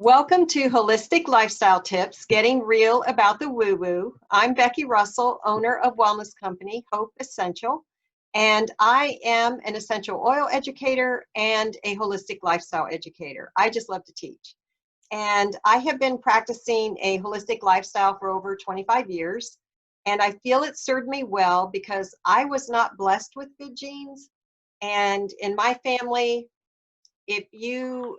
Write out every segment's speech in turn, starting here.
Welcome to Holistic Lifestyle Tips, Getting Real About the Woo-Woo. I'm Becky Russell, owner of wellness company Hope Essential, and I am an essential oil educator and a holistic lifestyle educator. I just love to teach. And I have been practicing a holistic lifestyle for over 25 years, and I feel it served me well because I was not blessed with good genes. And in my family, if you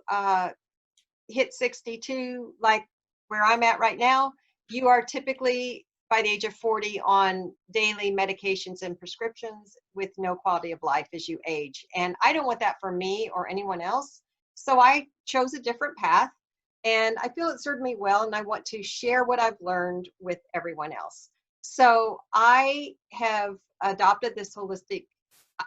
hit 62, like where I'm at right now, you are typically by the age of 40 on daily medications and prescriptions with no quality of life as you age. And I don't want that for me or anyone else. So I chose a different path and I feel it served me well, and I want to share what I've learned with everyone else. So I have adopted this holistic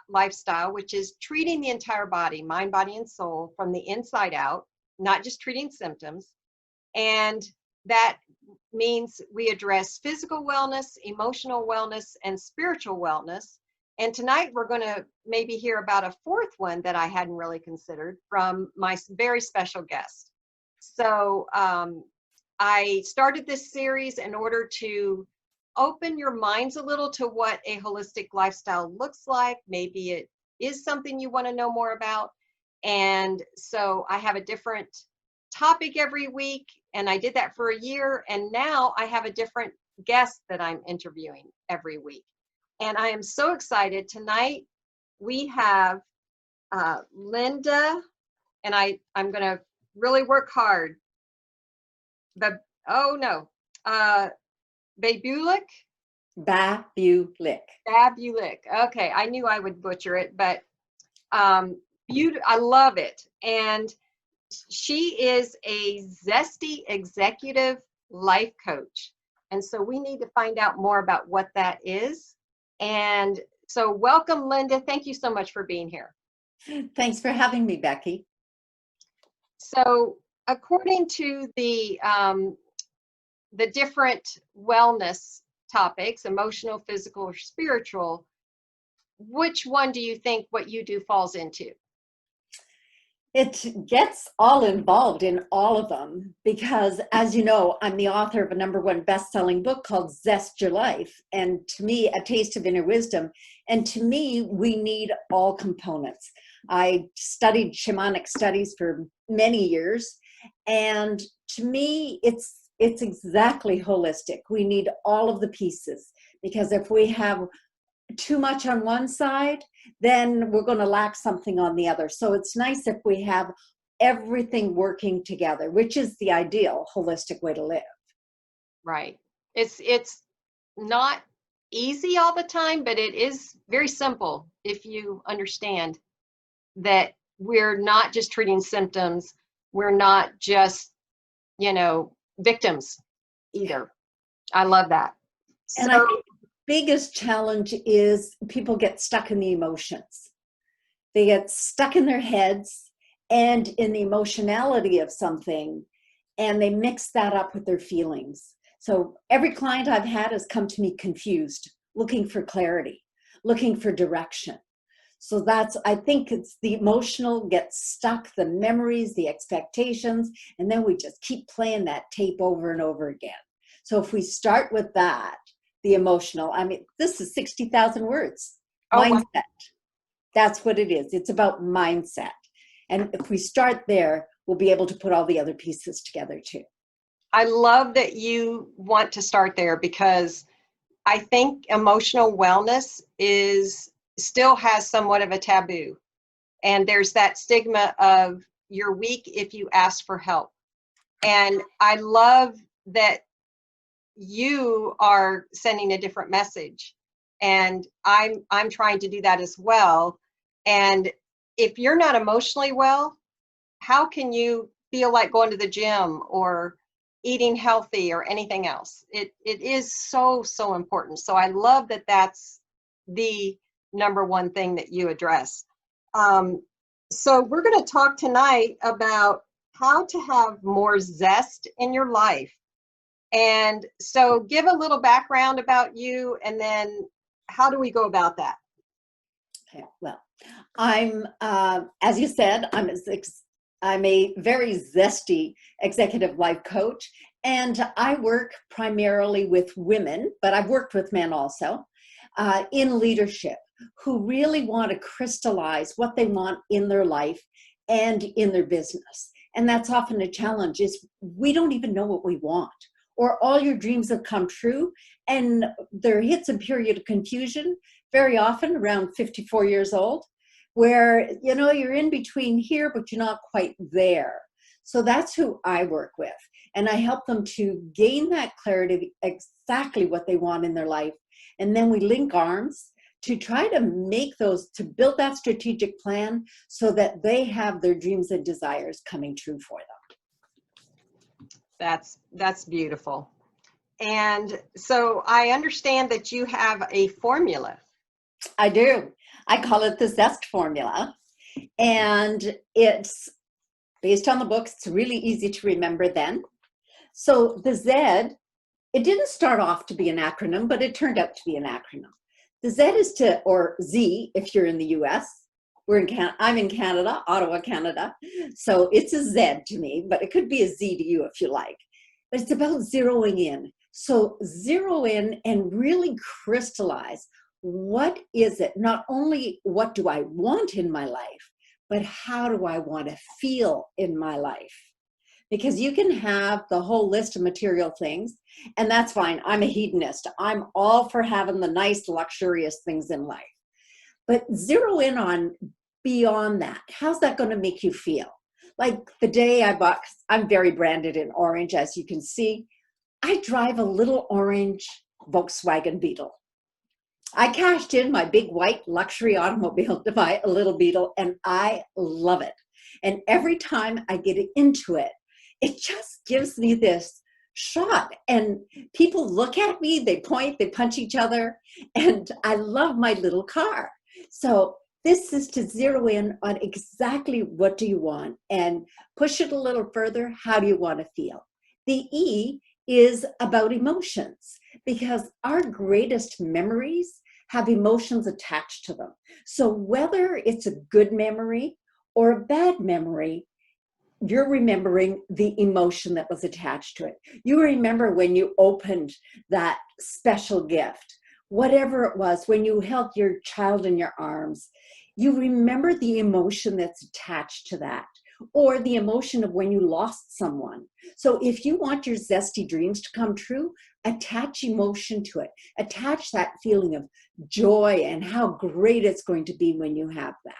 lifestyle, which is treating the entire body, mind, body, and soul from the inside out, not just treating symptoms. And that means we address physical wellness, emotional wellness, and spiritual wellness. And tonight we're going to maybe hear about a fourth one that I hadn't really considered from my very special guest. So I started this series in order to open your minds a little to what a holistic lifestyle looks like. Maybe it is something you want to know more about. And so I have a different topic every week, and I did that for a year. And now I have a different guest that I'm interviewing every week. And I am so excited. Tonight we have Linda, and I'm going to really work hard. Babulic. Babulic. Babulic. Okay, I knew I would butcher it, but I love it. And she is a Zesty executive life coach. And so we need to find out more about what that is. And so welcome, Linda. Thank you so much for being here. Thanks for having me, Becky. So according to the different wellness topics, emotional, physical, or spiritual, which one do you think what you do falls into? It gets all involved in all of them because, as you know, I'm the author of a #1 best-selling book called Zest Your Life, and to me, A Taste of Inner Wisdom. And to me, we need all components. I studied shamanic studies for many years, and to me, it's exactly holistic. We need all of the pieces, because if we have too much on one side, then we're going to lack something on the other. So it's nice if we have everything working together, which is the ideal holistic way to live. Right. It's not easy all the time, but it is very simple if you understand that we're not just treating symptoms. We're not just, victims either. I love that. And I think the biggest challenge is people get stuck in the emotions. They get stuck in their heads and in the emotionality of something, and they mix that up with their feelings. So every client I've had has come to me confused, looking for clarity, looking for direction. So I think it's the emotional gets stuck, the memories, the expectations, and then we just keep playing that tape over and over again. So if we start with that, the emotional, this is 60,000 words. Mindset. Wow. That's what it is. It's about mindset. And if we start there, we'll be able to put all the other pieces together too. I love that you want to start there, because I think emotional wellness still has somewhat of a taboo. And there's that stigma of you're weak if you ask for help. And I love that you are sending a different message, and I'm trying to do that as well. And if you're not emotionally well, how can you feel like going to the gym or eating healthy or anything else? It is so important. So I love that that's the #1 thing that you address. So we're going to talk tonight about how to have more zest in your life. And so give a little background about you, and then how do we go about that? Okay, well, I'm, as you said, I'm an I'm a very zesty executive life coach, and I work primarily with women, but I've worked with men also, in leadership, who really want to crystallize what they want in their life and in their business. And that's often a challenge, is we don't even know what we want, or all your dreams have come true, and there hits a period of confusion, very often around 54 years old, where, you know, you're in between here, but you're not quite there. So that's who I work with. And I help them to gain that clarity, exactly what they want in their life. And then we link arms to try to make those, to build that strategic plan so that they have their dreams and desires coming true for them. That's beautiful. And so I understand that you have a formula. I do. I call it the ZEST formula. And it's based on the books. It's really easy to remember then. So the Z, it didn't start off to be an acronym, but it turned out to be an acronym. The Z is to, or Z if you're in the US. I'm in Canada, Ottawa, Canada. So it's a Z to me, but it could be a Z to you if you like. But it's about zeroing in. So zero in and really crystallize, what is it? Not only what do I want in my life, but how do I want to feel in my life? Because you can have the whole list of material things, and that's fine. I'm a hedonist. I'm all for having the nice, luxurious things in life. But zero in on beyond that. How's that going to make you feel? Like the day I bought, I'm very branded in orange, as you can see. I drive a little orange Volkswagen Beetle. I cashed in my big white luxury automobile to buy a little Beetle, and I love it. And every time I get into it, it just gives me this shot. And people look at me, they point, they punch each other, and I love my little car. So this is to zero in on exactly what do you want and push it a little further. How do you want to feel? The E is about emotions, because our greatest memories have emotions attached to them. So whether it's a good memory or a bad memory, you're remembering the emotion that was attached to it. You remember when you opened that special gift, whatever it was, when you held your child in your arms, you remember the emotion that's attached to that, or the emotion of when you lost someone. So if you want your zesty dreams to come true, attach emotion to it. Attach that feeling of joy and how great it's going to be when you have that.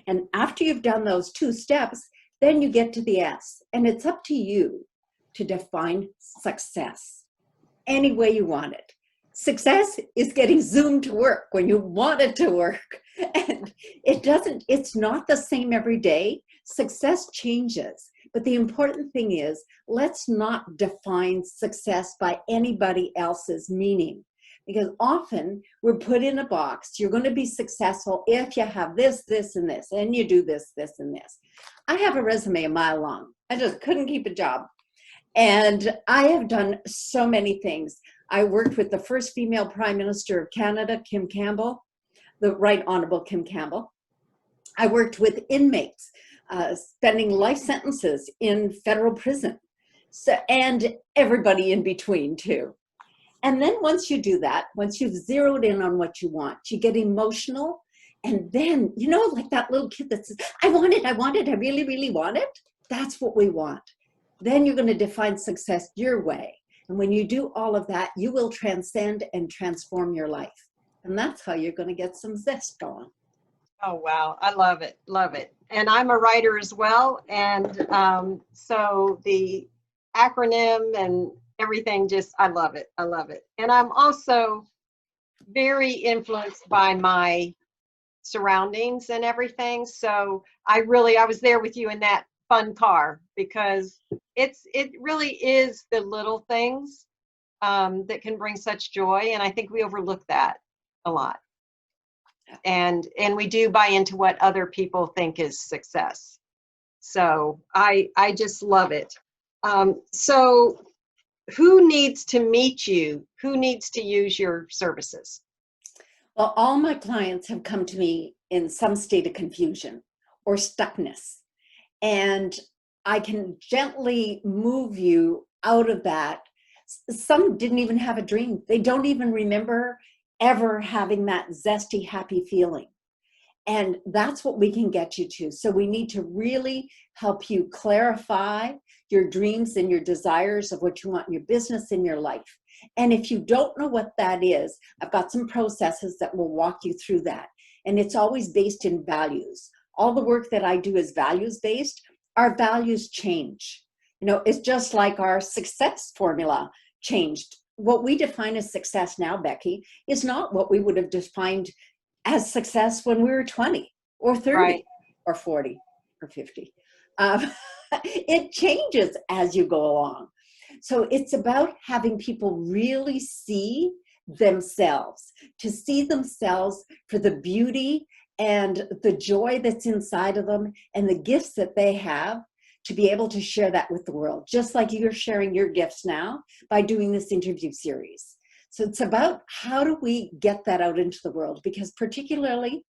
And after you've done those 2 steps, then you get to the S, and it's up to you to define success any way you want it. Success is getting Zoom to work when you want it to work. And it's not the same every day. Success changes. But the important thing is, let's not define success by anybody else's meaning. Because often we're put in a box. You're going to be successful if you have this, this, and this, and you do this, this, and this. I have a resume a mile long. I just couldn't keep a job. And I have done so many things. I worked with the first female Prime Minister of Canada, Kim Campbell, the Right Honorable Kim Campbell. I worked with inmates spending life sentences in federal prison, and everybody in between too. And then once you do that, once you've zeroed in on what you want, you get emotional. And then, you know, like that little kid that says, I want it, I really, really want it. That's what we want. Then you're going to define success your way. And when you do all of that, you will transcend and transform your life. And that's how you're going to get some zest going. Oh, wow. I love it. Love it. And I'm a writer as well. And so the acronym and everything, just, I love it. I love it. And I'm also very influenced by my surroundings and everything. So I was there with you in that fun car, because it really is the little things that can bring such joy. And I think we overlook that a lot. And we do buy into what other people think is success. So I just love it. So who needs to meet you? Who needs to use your services? Well, all my clients have come to me in some state of confusion or stuckness. and I can gently move you out of that. Some didn't even have a dream. They don't even remember ever having that zesty, happy feeling. And that's what we can get you to. So we need to really help you clarify your dreams and your desires of what you want in your business, in your life. And if you don't know what that is, I've got some processes that will walk you through that. And it's always based in values. All the work that I do is values-based. Our values change. You know, it's just like our success formula changed. What we define as success now, Becky, is not what we would have defined as success when we were 20 or 30 Right. or 40 or 50. It changes as you go along. So it's about having people really see themselves, to see themselves for the beauty and the joy that's inside of them and the gifts that they have, to be able to share that with the world, just like you're sharing your gifts now by doing this interview series. So it's about how do we get that out into the world, because particularly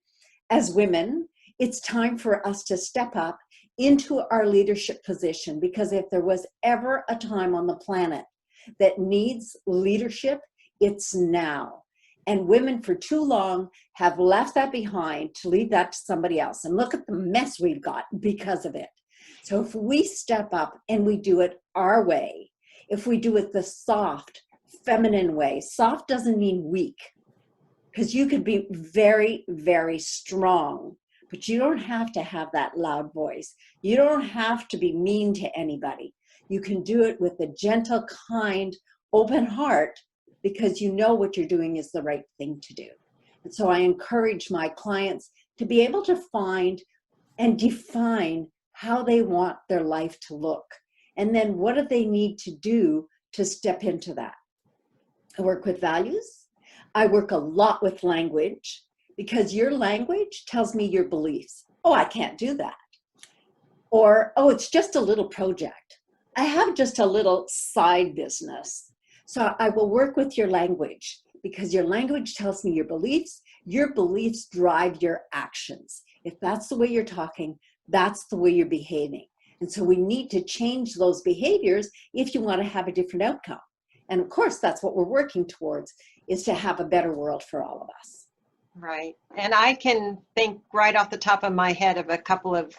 as women, it's time for us to step up into our leadership position, because if there was ever a time on the planet that needs leadership, it's now. And women for too long have left that behind to leave that to somebody else. And look at the mess we've got because of it. So if we step up and we do it our way, if we do it the soft, feminine way. Soft doesn't mean weak, because you could be very, very strong, but you don't have to have that loud voice. You don't have to be mean to anybody. You can do it with a gentle, kind, open heart, because you know what you're doing is the right thing to do. And so I encourage my clients to be able to find and define how they want their life to look. And then what do they need to do to step into that? I work with values. I work a lot with language, because your language tells me your beliefs. Oh, I can't do that. Or, oh, it's just a little project. I have just a little side business. So I will work with your language, because your language tells me your beliefs. Your beliefs drive your actions. If that's the way you're talking, that's the way you're behaving. And so we need to change those behaviors if you want to have a different outcome. And of course, that's what we're working towards, is to have a better world for all of us. Right. And I can think right off the top of my head of a couple of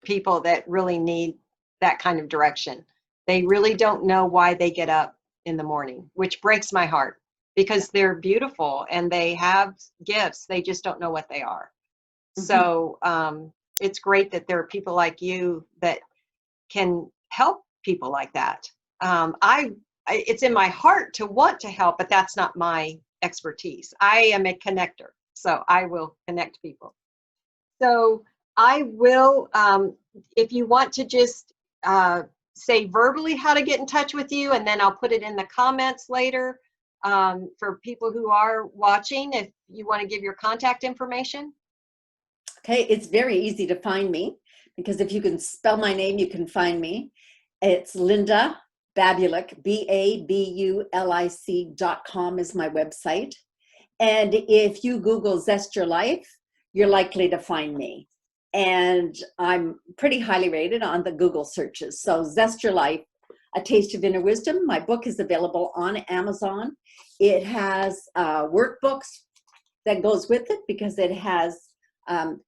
people that really need that kind of direction. They really don't know why they get up in the morning, which breaks my heart, because they're beautiful and they have gifts. They just don't know what they are. Mm-hmm. So it's great that there are people like you that can help people like that. It's in my heart to want to help, but that's not my expertise. I am a connector, so I will connect people. So I will, if you want to just say verbally how to get in touch with you, and then I'll put it in the comments later for people who are watching, if you want to give your contact information. Okay, it's very easy to find me, because if you can spell my name, you can find me. It's Linda Babulic, Babulic.com is my website. And if you Google Zest Your Life, you're likely to find me. And I'm pretty highly rated on the Google searches. So Zest Your Life, A Taste of Inner Wisdom. My book is available on Amazon. It has workbooks that goes with it, because it has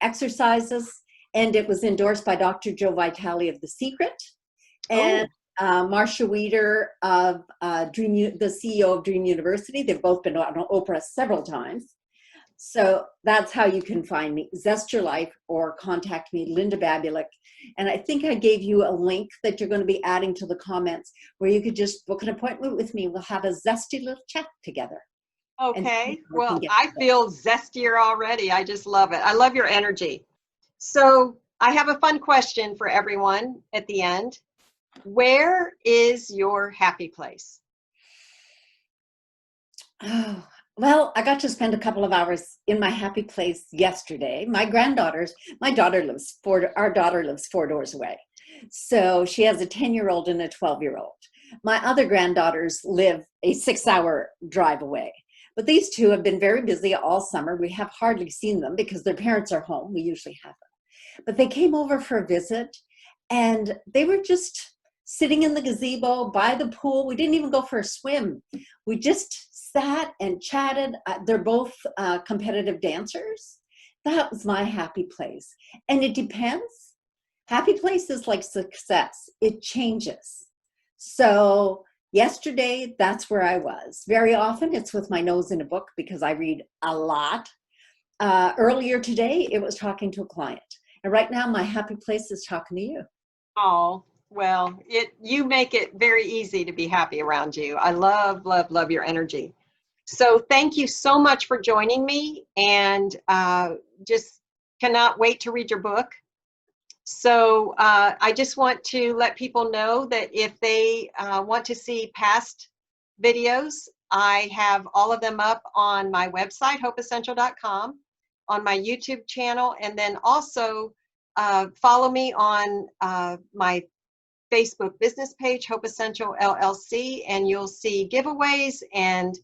exercises, and it was endorsed by Dr. Joe Vitale of The Secret. And Marcia Wieder of the CEO of Dream University. They've both been on Oprah several times. So that's how you can find me, Zest Your Life, or contact me, Linda Babulic. And I think I gave you a link that you're going to be adding to the comments, where you could just book an appointment with me. We'll have a zesty little chat together. Okay. Well, I feel zestier already. I just love it. I love your energy. So I have a fun question for everyone at the end. Where is your happy place? Oh, well, I got to spend a couple of hours in my happy place yesterday. Our daughter lives 4 doors away. So she has a 10-year-old and a 12-year-old. My other granddaughters live a 6-hour drive away. But these two have been very busy all summer. We have hardly seen them because their parents are home. We usually have them. But they came over for a visit, And they were just sitting in the gazebo by the pool. We didn't even go for a swim. We just sat and chatted. They're both competitive dancers. That was my happy place. And it depends. Happy place is like success. It changes. So yesterday, that's where I was. Very often it's with my nose in a book because I read a lot. Earlier today, it was talking to a client. And right now, my happy place is talking to you. Oh, well, you make it very easy to be happy around you. I love, love, love your energy. So thank you so much for joining me, and just cannot wait to read your book. So I just want to let people know that if they want to see past videos, I have all of them up on my website, hopeessential.com, on my YouTube channel, and then also follow me on my Facebook business page, Hope Essential LLC, and you'll see giveaways and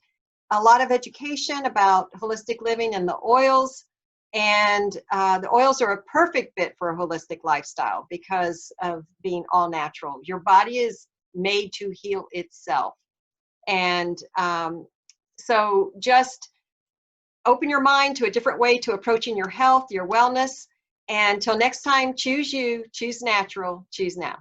a lot of education about holistic living and the oils. And the oils are a perfect fit for a holistic lifestyle because of being all natural. Your body is made to heal itself. And so just open your mind to a different way to approaching your health, your wellness. And until next time, choose you, choose natural, choose now.